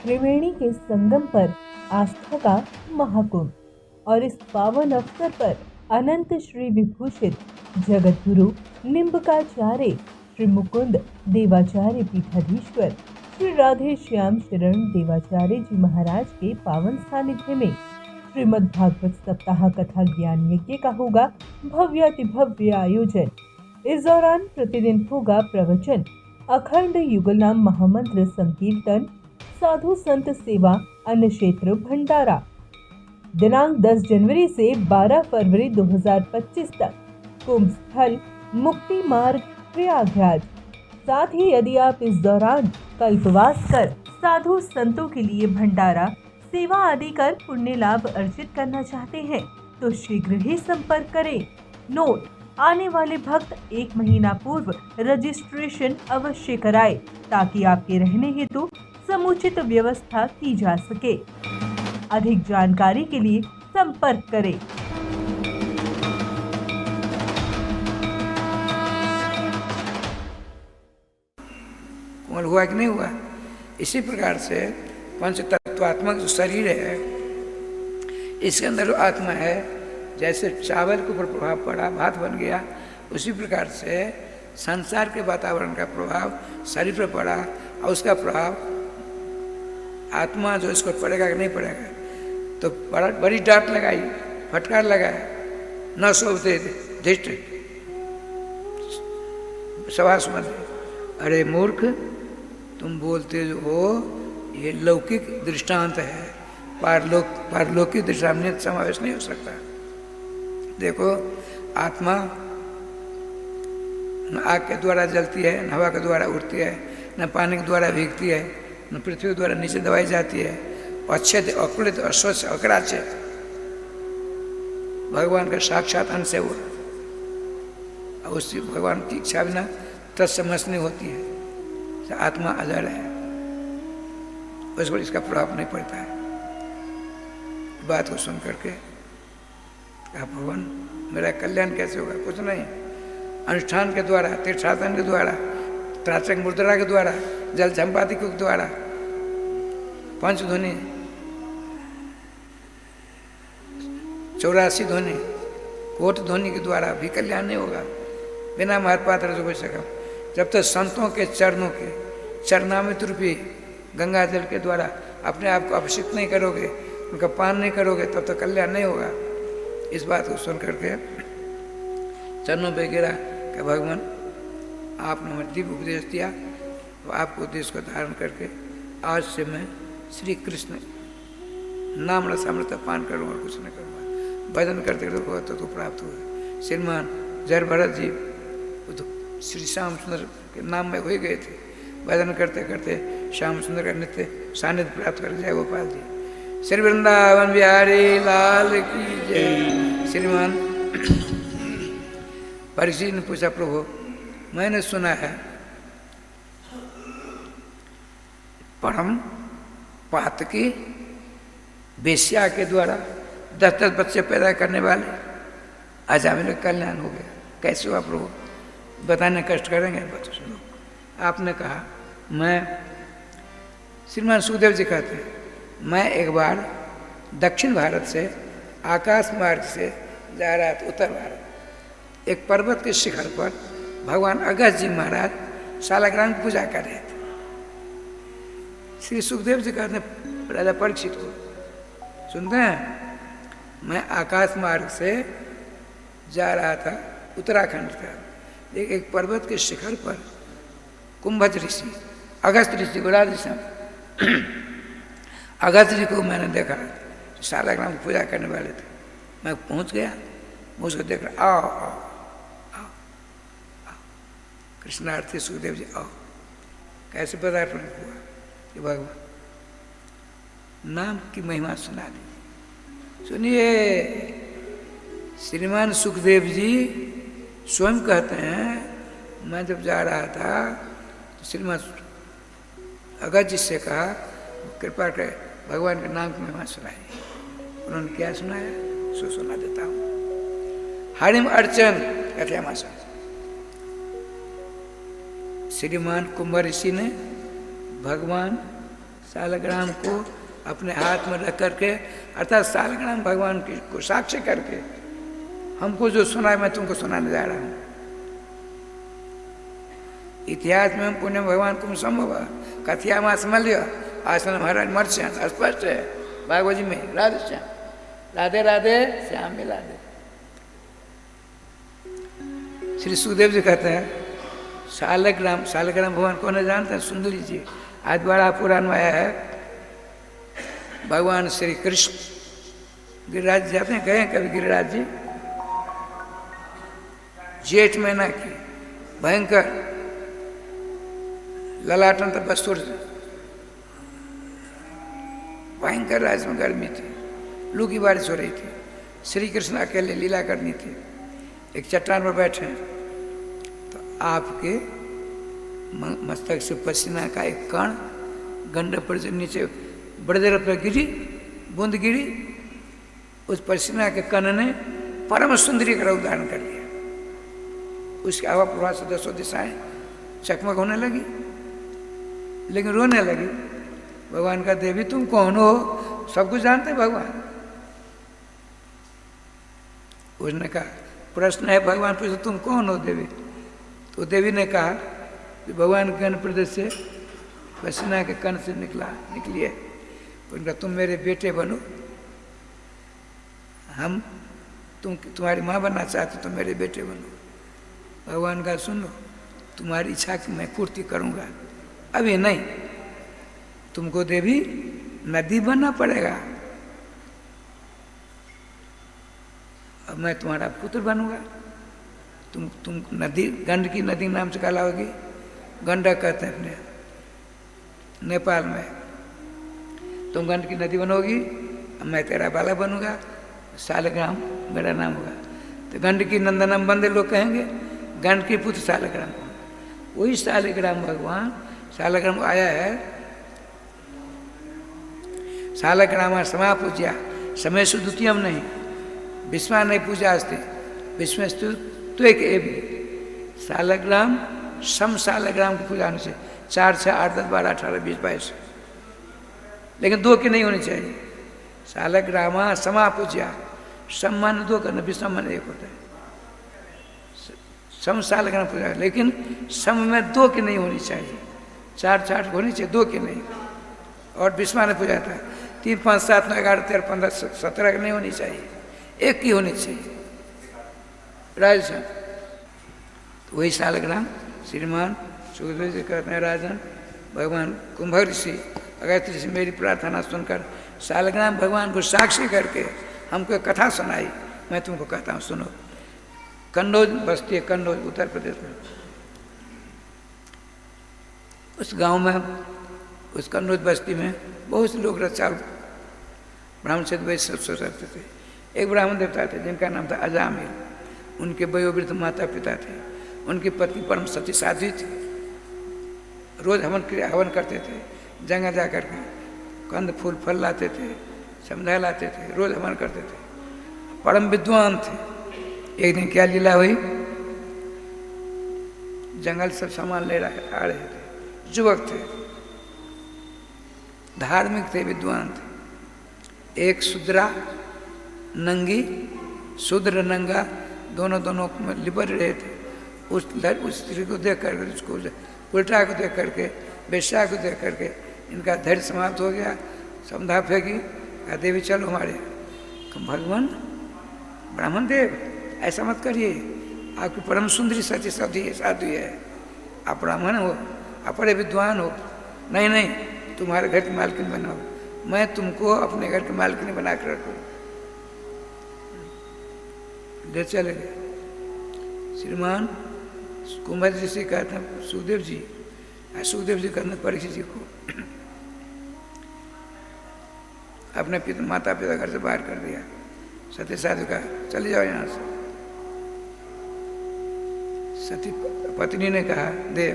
त्रिवेणी के संगम पर आस्था का महाकुंभ। और इस पावन अवसर पर अनंत श्री विभूषित जगत गुरु निम्बकाचार्य श्री मुकुंद देवाचार्य पीठाधीश्वर श्री राधे श्याम शरण देवाचार्य जी महाराज के पावन सानिध्य में श्रीमद् भागवत सप्ताह कथा ज्ञान यज्ञ का होगा भव्यातिभव्य आयोजन। इस दौरान प्रतिदिन होगा प्रवचन, अखंड युगलनाम महामंत्र संकीर्तन, साधु संत सेवा, अन्न क्षेत्र भंडारा। दिनांक 10 जनवरी से 12 फरवरी 2025 तक कुंभ स्थल मुक्ति मार्ग प्रयागराज। साथ ही यदि आप इस दौरान कल्पवास कर साधु संतों के लिए भंडारा सेवा आदि कर पुण्य लाभ अर्जित करना चाहते हैं तो शीघ्र ही संपर्क करें। नोट: आने वाले भक्त 1 महीना पूर्व रजिस्ट्रेशन अवश्य कराएं ताकि आपके रहने हेतु समुचित व्यवस्था की जा सके। अधिक जानकारी के लिए संपर्क करें। कोमल हुआ कि नहीं हुआ? इसी प्रकार से पंच तत्वात्मक जो शरीर है, इसके अंदर जो आत्मा है, जैसे चावल के ऊपर प्रभाव पड़ा, भात बन गया, उसी प्रकार से संसार के वातावरण का प्रभाव शरीर पर पड़ा और उसका प्रभाव आत्मा जो इसको पड़ेगा कि नहीं पड़ेगा। तो बड़ी डांट लगाई, फटकार लगाया, न सोचते धिष्ट सवास मत। अरे मूर्ख, तुम बोलते हो ये लौकिक दृष्टांत है, पारलौकिक दृष्टांत में समावेश नहीं हो सकता। देखो, आत्मा न आग के द्वारा जलती है, न हवा के द्वारा उड़ती है, न पानी के द्वारा भीगती है, न पृथ्वी के द्वारा नीचे दबाई जाती है। अच्छे अकुलित अस्वच्छ अकराच भगवान का साक्षात अंश है वो। और उसी भगवान की इच्छा बिना तत्समझ नहीं होती है। आत्मा अजर है, उस पर इसका प्रभाव नहीं पड़ता है। बात को सुन करके कहा, भगवान मेरा कल्याण कैसे होगा? कुछ नहीं, अनुष्ठान के द्वारा, तीर्थाटन के द्वारा, त्राचक मुद्रा के द्वारा, जल झंपादि के द्वारा, पंचध्वनि, 84 ध्वनि, कोट ध्वनि के द्वारा भी कल्याण नहीं होगा। बिना महत्पात्र जो सका, जब तक संतों के चरणों के चरणामृत रूपी गंगा जल के द्वारा अपने आप को अभिषेक नहीं करोगे, उनका पान नहीं करोगे, तब तक कल्याण नहीं होगा। इस बात को सुन करके चरणों पे गिरा कि भगवान आपने हमें दिव्य उपदेश दिया, तो आपको उपदेश को धारण करके आज से मैं श्री कृष्ण नाम रसामृत पान करूँगा और कुछ नहीं करूँगा। भजन करते करते तो प्राप्त हुए। श्रीमान जर भरत जी तो श्री श्याम सुंदर के नाम में हो गए थे। भजन करते करते श्याम सुंदर का नित्य सानिध्य प्राप्त कर जय गोपाल जी। श्री वृंदावन बिहारी लाल की जय। श्रीमान परीक्षित ने पूछा, प्रभु मैंने सुना है परम पातकी वेश्या के द्वारा 10-10 बच्चे पैदा करने वाले आज मेरा कल्याण हो गया। कैसे हुआ प्रभु? बताने कष्ट करेंगे। बच्चों सुनो, आपने कहा, मैं श्रीमान सुखदेव जी कहते हैं, मैं एक बार दक्षिण भारत से आकाश मार्ग से जा रहा था उत्तर भारत। एक पर्वत के शिखर पर भगवान अगस्त जी महाराज शालाग्राम की पूजा कर रहे थे। श्री सुखदेव जी कहते हैं राजा परीक्षित को, सुनते हैं, मैं आकाश मार्ग से जा रहा था उत्तराखंड का, एक पर्वत के शिखर पर कुंभज ऋषि, अगस्त ऋषि को राजस्थान अगस्त जी को मैंने देखा, शालाग्राम की पूजा करने वाले थे। मैं पहुंच गया, मुझको देख रहा, आओ आओ आओ आओ, कृष्णार्थी सुखदेव जी आओ। कैसे पदार्पण हुआ कि भगवान नाम की महिमा सुना दी। सुनिए, श्रीमान सुखदेव जी स्वयं कहते हैं, मैं जब जा रहा था तो श्रीमान अगस्त जी से कहा, कृपा कर भगवान के नाम की महिमा सुनाई। उन्होंने क्या सुनाया सो सुना देता हूँ। हरिम अर्चन कहते मासा। श्रीमान कुंभ ऋषि ने भगवान सालग्राम को अपने हाथ में रख करके, अर्थात सालग्राम भगवान को साक्षी करके हमको जो सुना है मैं तुमको सुनाने जा रहा हूँ। इतिहास में हम पुण्य भगवान को संभव कथिया मां समझ लियो आसन महाराज मर्ष्य स्पष्ट है भागवत जी में। राधे श्याम, राधे राधे श्याम में राधे। श्री सुखदेव जी कहते हैं सालग्राम, सालग्राम भगवान कौन है जानते हैं? सुंदरी जी। आज बड़ा पुराण में आया है, भगवान श्री कृष्ण गिरिराज जाते हैं, गए कभी गिरिराज जी? जेठ महीना की भयंकर ललाटन तक बस्तुर, भयंकर राज्य में गर्मी थी, लू की बारिश हो रही थी। श्री कृष्ण अकेले लीला करनी थी। एक चट्टान पर बैठे तो आपके मस्तक से पसीना का एक कण गंडक पर से नीचे बड़े देर पर गिरी, बूंद गिरी। उस पसीना के कण ने परम सुंदरी का उदाहरण कर दिया। उसके हवा प्रभाव से दसों दिशाएं चकमक होने लगी, लेकिन रोने लगी। भगवान का देवी तुम कौन हो? सब कुछ जानते भगवान। उसने कहा, प्रश्न है भगवान पूछे तुम कौन हो देवी? तो देवी ने कहा कि भगवान गण प्रदेश से पसीना के कण से निकली है। उनका तुम मेरे बेटे बनो, हम तुम्हारी माँ बनना चाहते, तुम मेरे बेटे बनो। भगवान का सुनो, तुम्हारी इच्छा की मैं पूर्ति करूंगा, अभी नहीं। तुमको देवी नदी बनना पड़ेगा, अब मैं तुम्हारा पुत्र बनूंगा। तुम नदी, गंड की नदी नाम से कहलाओगी। गंडक कहते हैं अपने नेपाल में। तुम गंड की नदी बनोगी, अब मैं तेरा बाला बनूंगा, सालग्राम मेरा नाम होगा। तो गंड की नंदनम बंदे लोग कहेंगे, गंड के पुत्र सालग्राम। वही सालग्राम भगवान, सालग्राम आया है, सालग्राम समापूज्या समेषु द्वितीयम नहीं, विस्मा नहीं पूजा अस्ति, विस्मेस्तु त्वेक एवं। सालग्राम सम सालग्राम की पूजा होनी चाहिए, 4, 6, 8, 10, 12, 18, 20, 22, लेकिन 2 की नहीं होनी चाहिए। सालग्रामा समापूज्या, सम्मान 2 करना, विस्मान 1 होता है। सम सालग्राम पूजा, लेकिन सम में 2 की नहीं होनी चाहिए, 4, 6 होनी चाहिए, 2 की नहीं। और विस्मान पूजा था 3, 5, 7, 9, 11, 13, 15, 17 की नहीं होनी चाहिए, 1 की होनी चाहिए। राजन तो वही सालग्राम श्रीमान सुखदेव जी कहते हैं, राजन भगवान कुंभ ऋषि अगस्त्य ऋषि मेरी प्रार्थना सुनकर सालग्राम भगवान को साक्षी करके हमको कथा सुनाई। मैं तुमको कहता हूँ सुनो। कन्नौज बस्ती है, कन्नौज उत्तर प्रदेश में। उस गांव में, उस कन्नौज बस्ती में बहुत से लोग रक्षा ब्राह्मण से वैश्य रहते थे। एक ब्राह्मण देवता थे जिनका नाम था अजामिल। उनके वयोवृद्ध माता पिता थे। उनकी पत्नी परम सती साध्वी थी। रोज हवन करते थे, जंगल जा करके कंद फूल फल लाते थे, समुदाय लाते थे, रोज हवन करते थे, परम विद्वान थे। एक दिन क्या लीला हुई, जंगल सब सामान ले आ रहे थे, युवक थे, धार्मिक थे, विद्वान थे। एक शूद्रा नंगी, शूद्र नंगा, दोनों में लिपट रहे थे। उस स्त्री को देख करके, उसको उल्टा को देख करके, वेश्या को देख करके इनका धैर्य समाप्त हो गया। समझा फेंकी, कहा देवी चलो हमारे। भगवान ब्राह्मण देव ऐसा मत करिए, आपकी परम सुंदरी सती साधु है, आप ब्राह्मण हो, आप बड़े विद्वान हो। नहीं नहीं, तुम्हारे घर की मालकिन बनाओ, मैं तुमको अपने घर की मालकिन बना कर रखूँ। ले चले गए। श्रीमान कुंभ ऋषि कहते हैं सुखदेव जी, सुखदेव जी कहते परीक्षित जी को अपने माता पिता घर से बाहर कर दिया। सती साधु का चले जाओ यहाँ से। सती पत्नी ने कहा, देव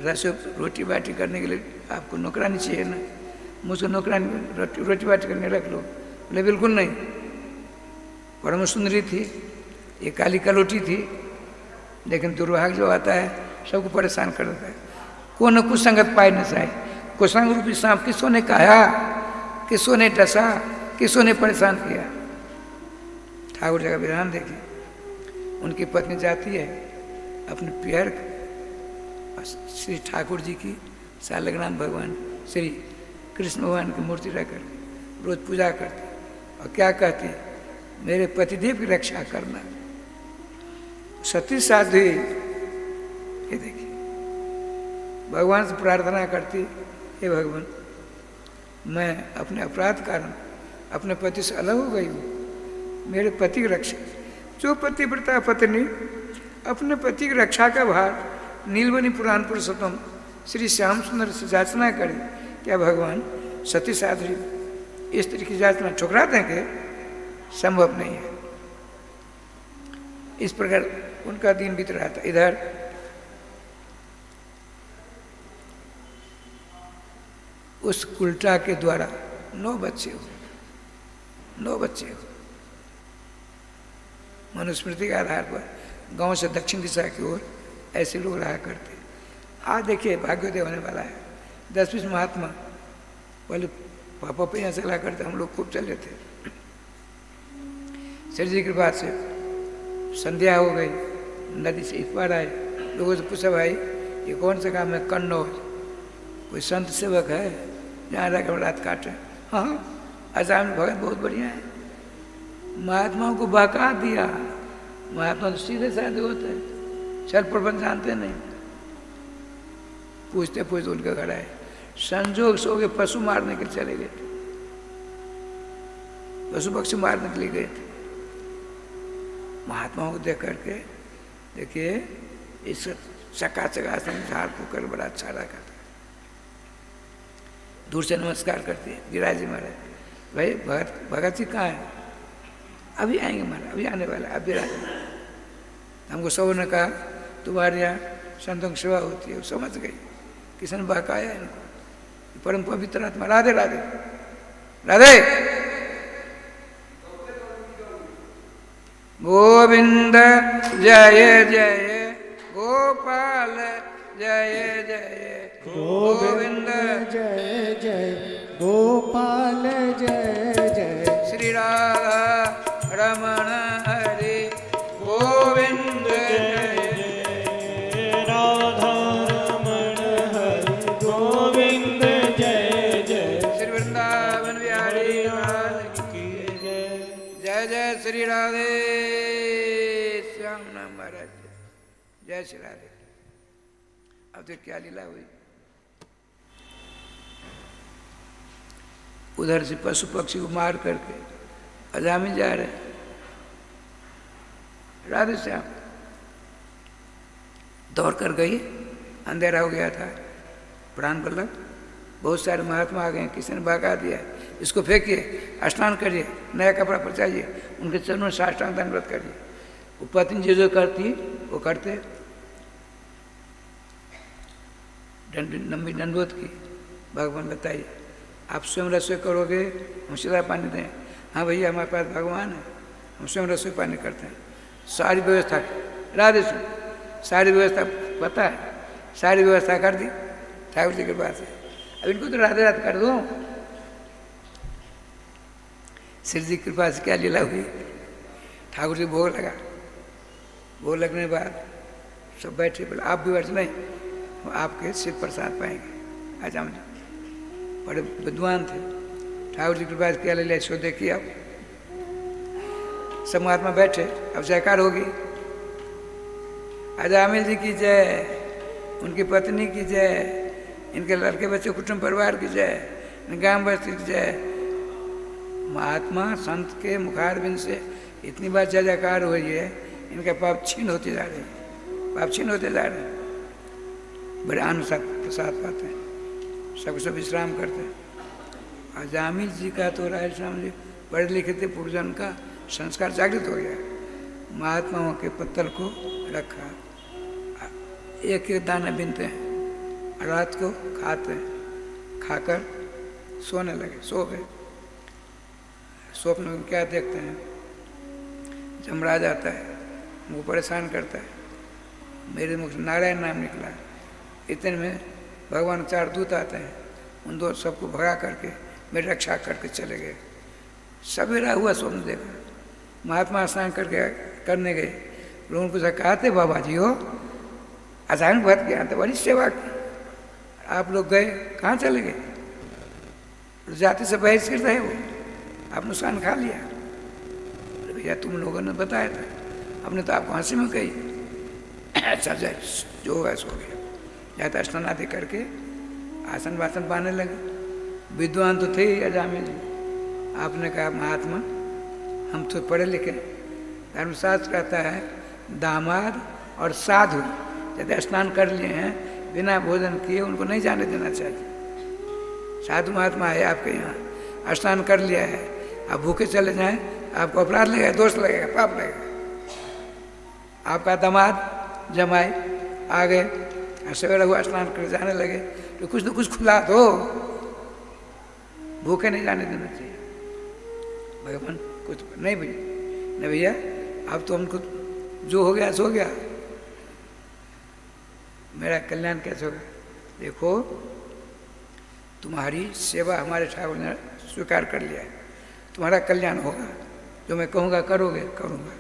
रसोई रोटी बाटी करने के लिए आपको नौकरानी चाहिए ना, मुझको नौकरानी रोटी बाटी करने रख लो। बोले बिल्कुल नहीं। परम सुंदरी थी, ये काली कलोटी थी, लेकिन दुर्भाग्य जो आता है सबको परेशान कर देता है। को न कुछ संगत पाए न चाहे, कुसंग रूपी सांप किसों ने खाया, किसों ने डसा, किसों ने परेशान किया। ठाकुर जी का विधान देखिए, उनकी पत्नी जाती है अपने पैर श्री ठाकुर जी की सालग्राम भगवान श्री कृष्ण भगवान की मूर्ति रखकर रोज पूजा करती और क्या कहती, मेरे पतिदेव की रक्षा करना। सती साध्वी ये देखिए भगवान से प्रार्थना करती, हे भगवान मैं अपने अपराध कारण अपने पति से अलग हो गई हूँ, मेरे पति की रक्षा। जो पतिव्रता पत्नी अपने पति की रक्षा का भार नीलमणि पुराण पुरुषोत्तम श्री श्याम सुंदर से याचना करे, क्या भगवान सती साध्वी स्त्री की याचना ठुकरा देंगे? संभव नहीं है। इस प्रकार उनका दिन बीत रहा था। इधर उस उल्टा के द्वारा 9 बच्चे हुए, 9 बच्चे हुए। मनुस्मृति के आधार पर गांव से दक्षिण दिशा की ओर ऐसे लोग रहा करते। आज देखिए भाग्योदय होने वाला है। 10-20 महात्मा पहले पापा पे यहाँ चला करते, हम लोग खूब चले थे। श्री जी की कृपा से संध्या हो गई, नदी से इस पार आए। लोगों से पूछा, भाई ये कौन सा काम है? कन्नौज कोई संत सेवक है जहाँ रहकर रात काटे? हाँ, आसाम में भगत बहुत बढ़िया है। महात्माओं को बहका दिया। महात्मा तो सीधे साधे होते हैं, छल प्रबंध जानते नहीं। पूछते पूछते उनके घर आए, संजोग से हो गए पशु मारने के लिए चले गए थे, पशु पक्षी मारने के लिए गए थे। महात्माओं को देख करके देखिए इस चका झाड़ फूक कर बड़ा अच्छा रखा था। दूर से नमस्कार करते हैं, गिरिराज जी महाराज, भाई भगत जी कहाँ है? अभी आएंगे महाराज, अभी आने वाला है, अभी आएंगे। हमको सब ने कहा तुम्हारे यहाँ संतों की सेवा होती है। वो समझ गई, किसी ने बहकाया इनको। परम पवित्र आत्मा, राधे राधे राधे। गोविंद जय जय गोपाल जय जय गोविंद जय जय गोपाल जय जय श्री राधा रमण हरे गोविंद जय जय राधा रमण हरि गोविंद जय जय श्री वृंदावन बिहारी लाल की जय जय श्री राधे श्याम नाम महाराज जय श्री राधे। अब तो क्या लीला हुई। उधर से पशु पक्षी को मार करके अजामी जा रहे। राधे श्याम दौड़ कर गई, अंधेरा हो गया था। प्राण वल्लभ बहुत सारे महात्मा आ गए, किसी ने भगा दिया, इसको फेंकिए, स्नान करिए, नया कपड़ा पचाइए, उनके चरणों में साष्टांग दंडवत करिए। वो पत्नी जो करती वो करते, लंबी दंडवत की। भगवान बताइए आप स्वयं रसोई करोगे, हम सीधा पानी दें? हाँ भैया हमारे पास भगवान है, हम स्वयं रसोई पानी करते हैं। सारी व्यवस्था राधे सुन, सारी व्यवस्था पता है, सारी व्यवस्था कर दी ठाकुर जी के पास है। अब इनको तो राधे राधे कर दो। श्री जी की कृपा से क्या लीला हुई, ठाकुर जी भोग लगा। भोग लगने के बाद सब बैठे, बोले आप भी बैठे, नहीं आपके सिर प्रसाद पाएंगे। आज हम बड़े विद्वान थे, ठाकुर जी की कृपा से क्या ले लिया सो देखिए। अब सब महात्मा बैठे, अब जयकार होगी। अजामिल जी की जय, उनकी पत्नी की जय, इनके लड़के बच्चे कुटुंब परिवार की जय, गांव बस्ती की जय। महात्मा संत के मुखारबिंद से इतनी बार जय जयकार हुई है, इनके पाप छीन होते जा रहे हैं, पाप छीन होते जा रहे हैं। बड़े आनंद साथ प्रसाद पाते हैं, सबसे विश्राम करते हैं। अजामिल जी का तो राय श्याम जी पढ़े लिखे थे, पूर्वजन का संस्कार जागृत हो गया। महात्माओं के पत्तल को रखा, एक एक दाने बीनते हैं, रात को खाते हैं, खाकर सोने लगे, सो गए। स्वप्न में क्या देखते हैं, जमराज आता है, उनको परेशान करता है। मेरे मुख से नारायण नाम निकला। इतने में भगवान 4 दूत आते हैं, उन दो सबको भगा करके मेरी रक्षा करके चले गए। सवेरा हुआ स्वप्न देखा, महात्मा स्नान करके करने गए। लोगों ने पूछा, कहा थे बाबा जी हो, अचानक भट गया तो बड़ी सेवा की, आप लोग गए कहाँ चले गए? जाति से बहिष्कृत है वो, आप नुकसान खा लिया। भैया तुम लोगों ने बताया था, हमने तो आपको हंसी में कही। अच्छा जाए, जो होगा सो गया। या तो स्नान आदि करके आसन वासन पाने लगे। विद्वान तो थे ही अजामिल जी। आपने कहा, महात्मा हम तो पढ़े लिखे, धर्मशास्त्र कहता है दामाद और साधु यदि स्नान कर लिए हैं बिना भोजन किए उनको नहीं जाने देना चाहिए। साधु महात्मा है आपके यहाँ, स्नान कर लिया है, आप भूखे चले जाएं आपको अपराध लगेगा, दोष लगेगा, पाप लगेगा। आपका दामाद जमाई आ गए, सवेरा हुआ स्नान कर जाने लगे तो कुछ न कुछ खुला दो, भूखे नहीं जाने देना चाहिए। भगवान कुछ नहीं भैया, नहीं भैया अब तो हमको जो हो गया सो गया, मेरा कल्याण कैसे होगा? देखो तुम्हारी सेवा हमारे ठाकुर ने स्वीकार कर लिया है, तुम्हारा कल्याण होगा, जो मैं कहूँगा करोगे, करूँगा।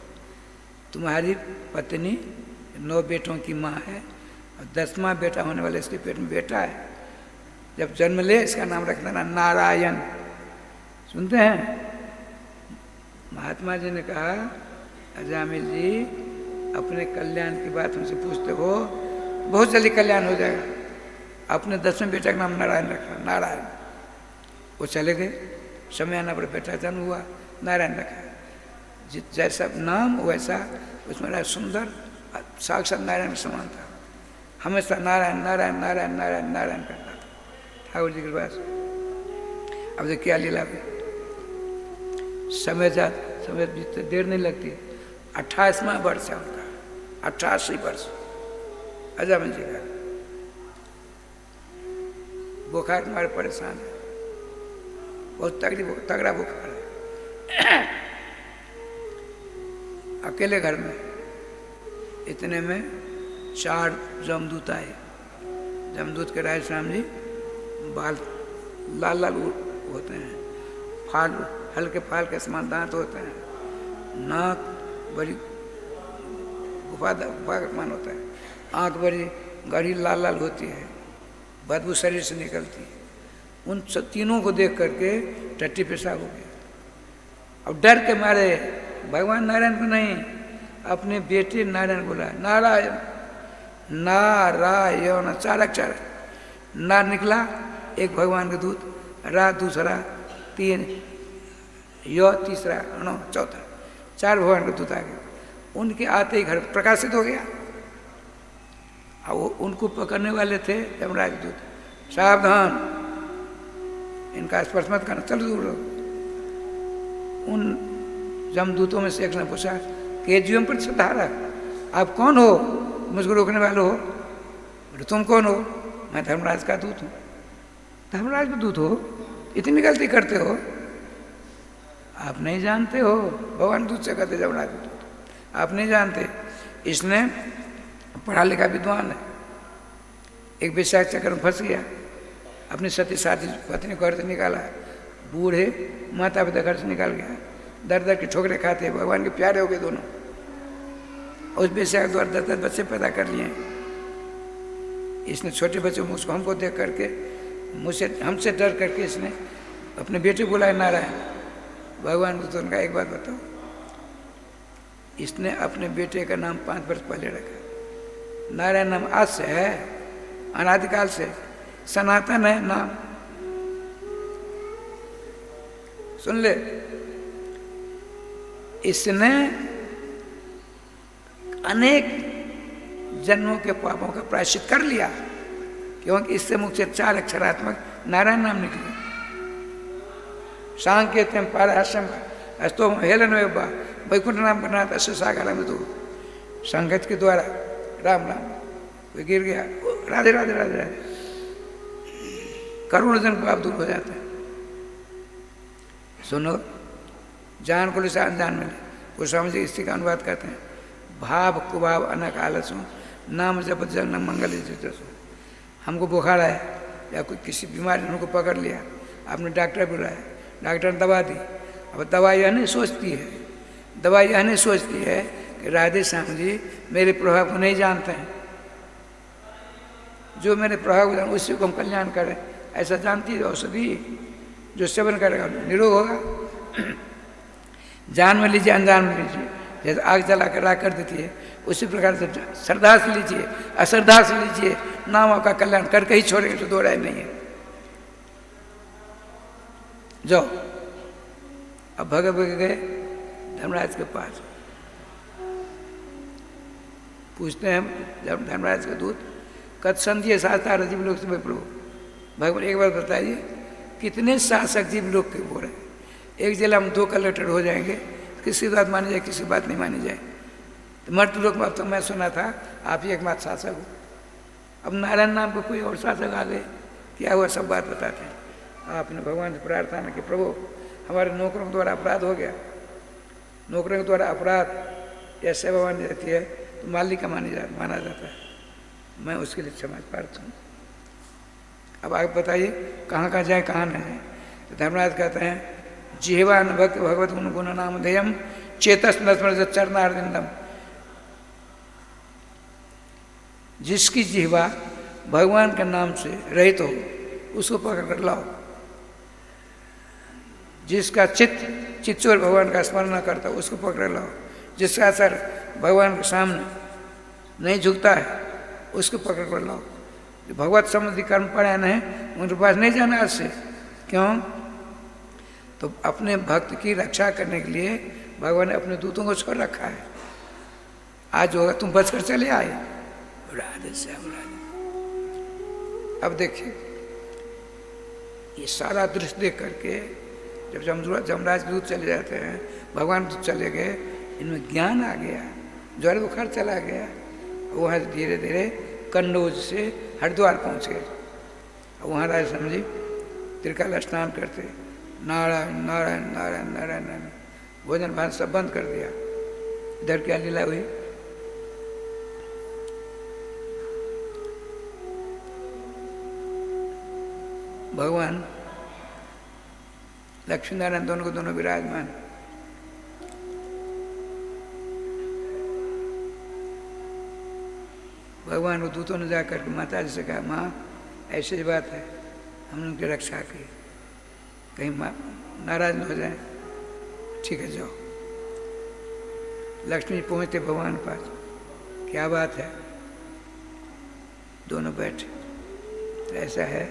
तुम्हारी पत्नी 9 बेटों की माँ है और 10वां बेटा होने वाले इसके पेट में बेटा है। जब जन्म ले इसका नाम रख देना नारायण। सुनते हैं? महात्मा जी ने कहा, अजामिल जी अपने कल्याण की बात हमसे पूछते हो, बहुत जल्दी कल्याण हो जाएगा। अपने 10वें बेटे का नाम नारायण रखा, नारायण। वो चले गए, समय आना पर बेटा जन्म हुआ, नारायण रखा। जैसा नाम वैसा उसमें रहा सुंदर, साक्षात नारायण समान था। हमेशा नारायण नारायण नारायण नारायण नारायण करता था ठाकुर जी के पास। अब देखिए क्या लीला हुई, समय बीतते देर नहीं लगती। 28वां वर्ष है उनका, 88 वर्ष अजामिल जी का। बुखार तुम्हारे परेशान है, बहुत तगड़ा बुखार है। अकेले घर में, इतने में 4 जमदूत आए। जमदूत के राय श्याम जी बाल लाल लाल होते हैं, फाल हल्के फाल के समान दांत होते हैं, नाक बड़ी गुफा मान होता है, आँख बड़ी गड़ी लाल लाल होती है, बदबू शरीर से निकलती है। उन तीनों को देख करके टट्टी पेशाब हो गया। अब डर के मारे भगवान नारायण को नहीं, अपने बेटे नारायण बोला, नारायण नारायण, 4 अक्षर। नार निकला एक भगवान के दूत, रा दूसरा, 3 यो तीसरा, नो चौथा, 4 भगवान के दूत आ गए। उनके आते ही घर प्रकाशित हो गया। अब वो उनको पकड़ने वाले थे यमराज दूत, सावधान इनका स्पर्श मत करना, चलो दूर रहो। उन जमदूतों में से एक ने पूछा कि जीवन पर श्रद्धारा, आप कौन हो, मुझको रोकने वाले हो? बोले तुम कौन हो? मैं धर्मराज का दूत हूँ। धर्मराज का दूत हो, इतनी गलती करते हो? आप नहीं जानते हो, भगवान दूत से कहते जमराज दूत, आप नहीं जानते। इसने पढ़ा लिखा विद्वान है, एक विषय चक्कर में फंस गया, अपनी सती साथी पत्नी को घर से निकाला, बूढ़े माता पिता घर से निकाल गया, दर दर के ठोकरे खाते, भगवान के प्यारे हो गए दोनों। उस विषय के द्वारा 10 बच्चे पैदा कर लिए। इसने छोटे बच्चों मुझको हमको देख करके हमसे डर करके इसने अपने बेटे बुलाए नारायण। भगवान को तो उनका एक बात बताओ, इसने अपने बेटे का नाम 5 वर्ष पहले रखा। नारायण नाम आज से है, अनादिकाल से सनातन है नाम, सुन ले। इसने अनेक जन्मों के पापों का प्रायश्चित कर लिया, क्योंकि इससे मुख से 4 अक्षरात्मक नारायण नाम निकले। सांकेत्यम पारहास्यम अस्तो हेलन वैकुंठ नाम बना था सागर में, तो संगत के द्वारा राम राम कोई गिर गया, राधे राधे राधे राधे, करोड़ों जन पाप दूर हो जाते हैं। सुनो, जान को लिसा अनजान मिले, वो स्वामी जी इसी का अनुवाद करते हैं, भाव कुभाव अनक आलसों नाम जपत जन मंगल जसो। हमको बुखार है, या कोई किसी बीमारी ने उनको पकड़ लिया, आपने डॉक्टर बुलाया, डॉक्टर ने दवा दी। अब दवा यह नहीं सोचती है, दवा यह नहीं सोचती है कि राधे श्याम जी मेरे प्रभाव को नहीं जानते हैं, जो मेरे प्रभाव को जान उसी को हम कल्याण करें, ऐसा जानती है औषधि। जो सेवन करेगा निरोग होगा। जान में लीजिए, अनजान में लीजिए, जैसे आग जला कर राख कर देती है, उसी प्रकार से श्रद्धा से लीजिए, अश्रद्धा से लीजिए, नाम आपका कल्याण करके ही छोड़ेंगे, तो दो राय नहीं है। जाओ। अब भगत गए धर्मराज के पास, पूछते हैं धर्मराज के दूत, कत संधि शास्त्र राजीव लोग से प्रभु, भगवान एक बार बताइए कितने शासक जीव लोग के बोल रहे हैं? एक जिला में 2 कलेक्टर हो जाएंगे, किसी बात मानी जाए, किसी बात नहीं मानी जाए। तो मर्द लोग बात तो मैं सुना था आप ही एकमात्र शासक हो। अब नारायण नाम को कोई और शासक आ गए, क्या हुआ सब बात बताते हैं। आपने भगवान से प्रार्थना कि प्रभु हमारे नौकरों के द्वारा अपराध हो गया, नौकरों के द्वारा अपराध या सेवा मानी जाती है तो मालिक का माना जाता है, मैं उसके लिए क्षमा प्रार्थना हूँ। अब आप बताइए कहाँ कहाँ जाए कहाँ न जाए। तो धर्मराज कहते हैं जिह्वा न भक्त भगवत गुण नाम धेयम चेतस न चरणारविंदम, जिसकी जिह्वा भगवान के नाम से रहित हो उसको पकड़ कर लाओ, जिसका चित्तचोर भगवान का स्मरण न करता उसको पकड़ लाओ, जिसका सर भगवान के सामने नहीं झुकता है उसको पकड़ कर लाओ। जो भगवत संबंधी कर्म परायण है उनके पास नहीं जाना आज से। क्यों? तो अपने भक्त की रक्षा करने के लिए भगवान ने अपने दूतों को छोड़ रखा है। आज होगा तुम बचकर चले आए, राधे श्याम राधे। अब देखिए ये सारा दृश्य देख करके जब जमराज दूत चले जाते हैं, भगवान दूत चले गए, इनमें ज्ञान आ गया, ज्वर बुखार चला गया। वहाँ धीरे धीरे कन्नौज से हरिद्वार पहुँच गए। वहाँ राज समझी त्रिकाल स्नान करते, नारायण नारायण नारायण नारायण नारायण, भोजन भात सब बंद कर दिया। इधर क्या लीला हुई? भगवान लक्ष्मी नारायण दोनों को दोनों विराजमान। भगवान को दूतों ने जाकर के माता जी से कहा, माँ ऐसी बात है, हमने उनकी रक्षा की, कहीं नाराज न हो जाए। ठीक है जाओ। लक्ष्मी पहुँचते भगवान के पास, क्या बात है? दोनों बैठे। तो ऐसा है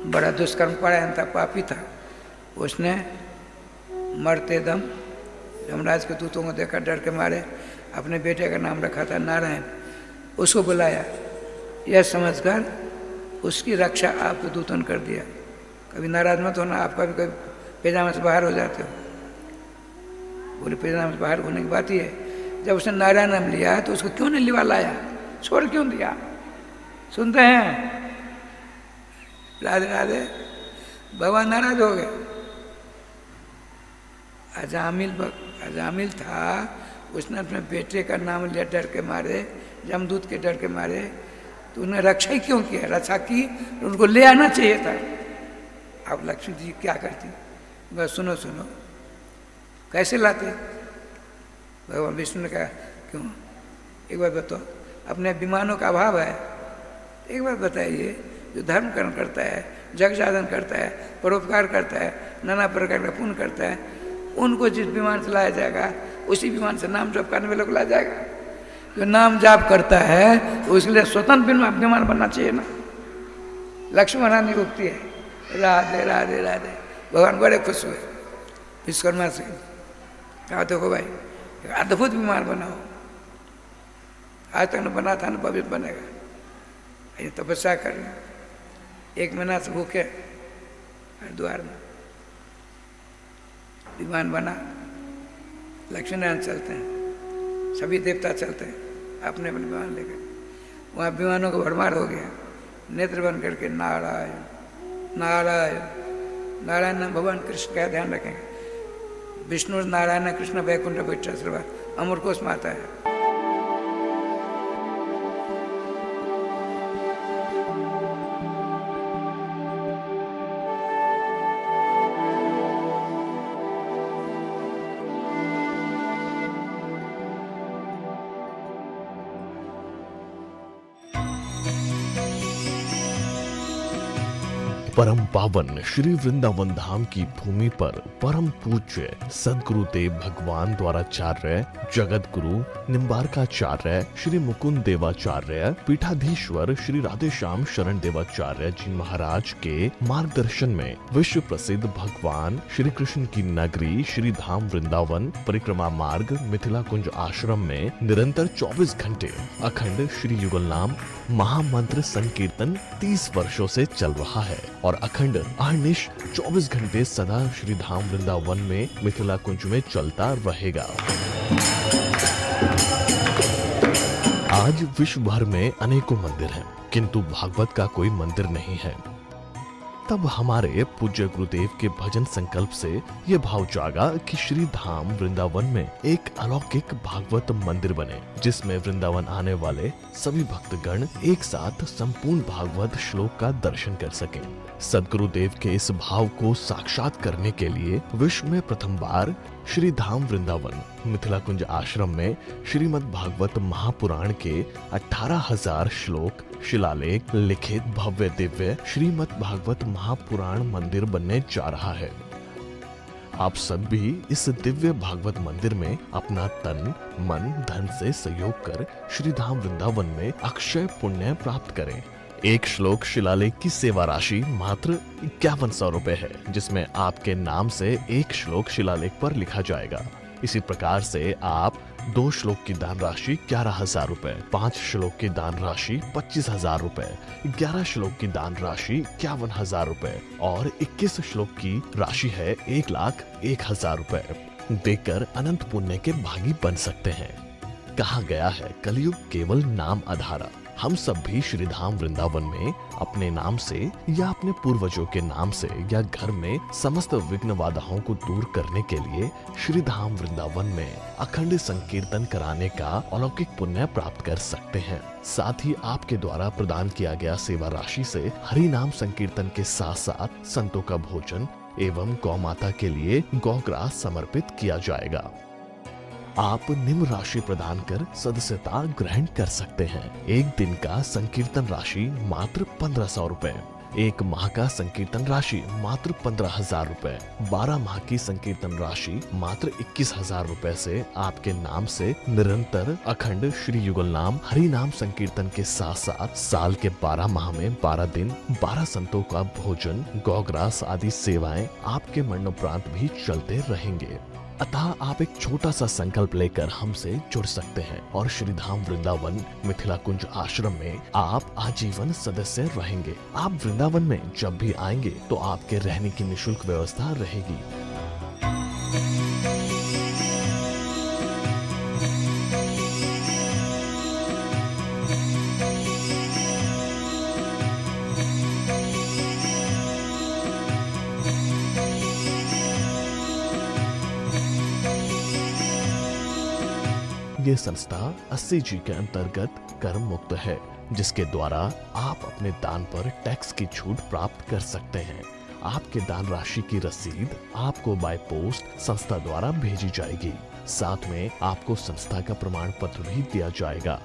बड़ा दुष्कर्म परायण था, पापी था। उसने मरते दम यमराज के दूतों को देखकर डर के मारे अपने बेटे का नाम रखा था नारायण, उसको बुलाया, यह समझकर उसकी रक्षा आपके दूतों ने कर दिया। कभी नाराज मत होना, आपका भी कभी पैजामे से बाहर हो जाते हो। बोले पैजामे से बाहर होने की बात ही है। जब उसने नारायण नाम लिया तो उसको क्यों नहीं लिवा लाया, छोड़ क्यों दिया? सुनते हैं राधे राधे। भगवान नाराज हो गए। अजामिल था, उसने अपने बेटे का नाम लिया डर के मारे, जमदूत के डर के मारे, तो उन्हें रक्षा ही क्यों किया? रक्षा की उनको ले आना चाहिए था। अब लक्ष्मी जी क्या करती? बस सुनो सुनो, कैसे लाते? भगवान विष्णु ने कहा क्यों, एक बार बताओ, अपने विमानों का अभाव है, एक बार बताइए, जो धर्म कर्म करता है, जग साधन करता है, परोपकार करता है, नाना प्रकार का पुण्य करता है, उनको जिस विमान से लाया जाएगा उसी विमान से नाम जप करने वालों को लाया जाएगा। जो नाम जाप करता है उसके लिए स्वतंत्र विमान बनना चाहिए ना। लक्ष्मण रानी रुकती है, राधे राधे राधे। भगवान बड़े खुश हुए विश्वकर्मा से, कहा देखो भाई अद्भुत विमान बनाओ, आज तक न बना था न भविष्य बनेगा। ये तपस्या करना, 1 महीना से भूखे हरिद्वार में विमान बना। लक्ष्मी नारायण चलते हैं, सभी देवता चलते हैं अपने अपने विमान लेकर। वहाँ विमानों का भरमार हो गया। नेत्र बन करके नारायण नारायण नारायण नाम भगवान कृष्ण का ध्यान रखेंगे। विष्णु नारायण कृष्ण वैकुंठ बैठा सर्वा अमर कोश माता है। परम पावन श्री वृंदावन धाम की भूमि पर परम पूज्य सदगुरुदेव भगवान द्वाराचार्य जगत गुरु निम्बारकाचार्य श्री मुकुंद देवाचार्य पीठाधीश्वर श्री राधेश्याम शरण देवाचार्य जी महाराज के मार्गदर्शन में विश्व प्रसिद्ध भगवान श्री कृष्ण की नगरी श्री धाम वृंदावन परिक्रमा मार्ग मिथिला कुंज आश्रम में निरंतर 24 घंटे अखंड श्री युगल नाम महामंत्र संकीर्तन 30 वर्षों से चल रहा है और अखंड अहर्निश 24 घंटे सदा श्री धाम वृंदावन में मिथिला कुंज में चलता रहेगा। आज विश्व भर में अनेकों मंदिर हैं, किंतु भागवत का कोई मंदिर नहीं है। तब हमारे पूज्य गुरुदेव के भजन संकल्प से ये भाव जागा कि श्री धाम वृंदावन में एक अलौकिक भागवत मंदिर बने, जिसमें वृंदावन आने वाले सभी भक्तगण एक साथ संपूर्ण भागवत श्लोक का दर्शन कर सकें। सदगुरुदेव के इस भाव को साक्षात करने के लिए विश्व में प्रथम बार श्री धाम वृंदावन मिथिला कुंज आश्रम में श्रीमद् भागवत महापुराण के 18,000 श्लोक शिलालेख लिखित भव्य दिव्य श्रीमद् भागवत महापुराण मंदिर बनने जा रहा है। आप सब भी इस दिव्य भागवत मंदिर में अपना तन मन धन से सहयोग कर श्री धाम वृंदावन में अक्षय पुण्य प्राप्त करें। एक श्लोक शिलालेख की सेवा राशि मात्र 5100 रुपए है, जिसमें आपके नाम से एक श्लोक शिलालेख पर लिखा जाएगा। इसी प्रकार से आप 2 श्लोक की दान राशि 11,000 रुपए, 5 श्लोक की दान राशि 25,000 रुपए, 11 श्लोक की दान राशि 51,000 रुपए और 21 श्लोक की राशि है 1,01,000 रुपए देकर अनंत पुण्य के भागी बन सकते हैं। कहा गया है कलयुग केवल नाम आधारा। हम सब भी श्री धाम वृंदावन में अपने नाम से या अपने पूर्वजों के नाम से या घर में समस्त विघ्न बाधाओं को दूर करने के लिए श्री धाम वृंदावन में अखंड संकीर्तन कराने का अलौकिक पुण्य प्राप्त कर सकते हैं। साथ ही आपके द्वारा प्रदान किया गया सेवा राशि से हरि नाम संकीर्तन के साथ साथ संतों का भोजन एवं गौ माता के लिए गौग्रास समर्पित किया जाएगा। आप निम्न राशि प्रदान कर सदस्यता ग्रहण कर सकते हैं। एक दिन का संकीर्तन राशि मात्र 1500 रुपए, एक माह का संकीर्तन राशि मात्र 15,000 रुपए, 12 माह की संकीर्तन राशि मात्र 21,000 रुपए से आपके नाम से निरंतर अखंड श्री युगल नाम हरि नाम संकीर्तन के साथ साथ साल के 12 माह में 12 दिन 12 संतों का भोजन गौग्रास आदि सेवाएं आपके मरणोपरांत भी चलते रहेंगे। अतः आप एक छोटा सा संकल्प लेकर हमसे जुड़ सकते हैं और श्री धाम वृंदावन मिथिला कुंज आश्रम में आप आजीवन सदस्य रहेंगे। आप वृंदावन में जब भी आएंगे तो आपके रहने की निःशुल्क व्यवस्था रहेगी। ये संस्था 80G के अंतर्गत कर मुक्त है, जिसके द्वारा आप अपने दान पर टैक्स की छूट प्राप्त कर सकते हैं। आपके दान राशि की रसीद आपको बाय पोस्ट संस्था द्वारा भेजी जाएगी। साथ में आपको संस्था का प्रमाण पत्र भी दिया जाएगा।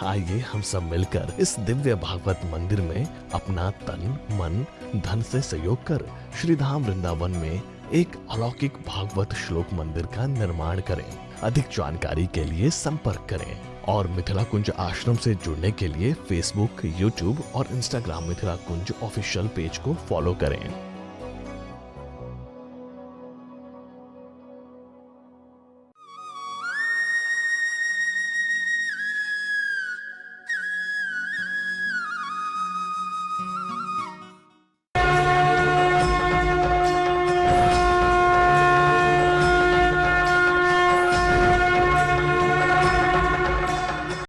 आइए हम सब मिलकर इस दिव्य भागवत मंदिर में अपना तन मन धन से सहयोग कर श्री धाम वृंदावन में एक अलौकिक भागवत श्लोक मंदिर का निर्माण करें। अधिक जानकारी के लिए संपर्क करें और मिथिला कुंज आश्रम से जुड़ने के लिए फेसबुक, यूट्यूब और इंस्टाग्राम मिथिला कुंज ऑफिशियल पेज को फॉलो करें।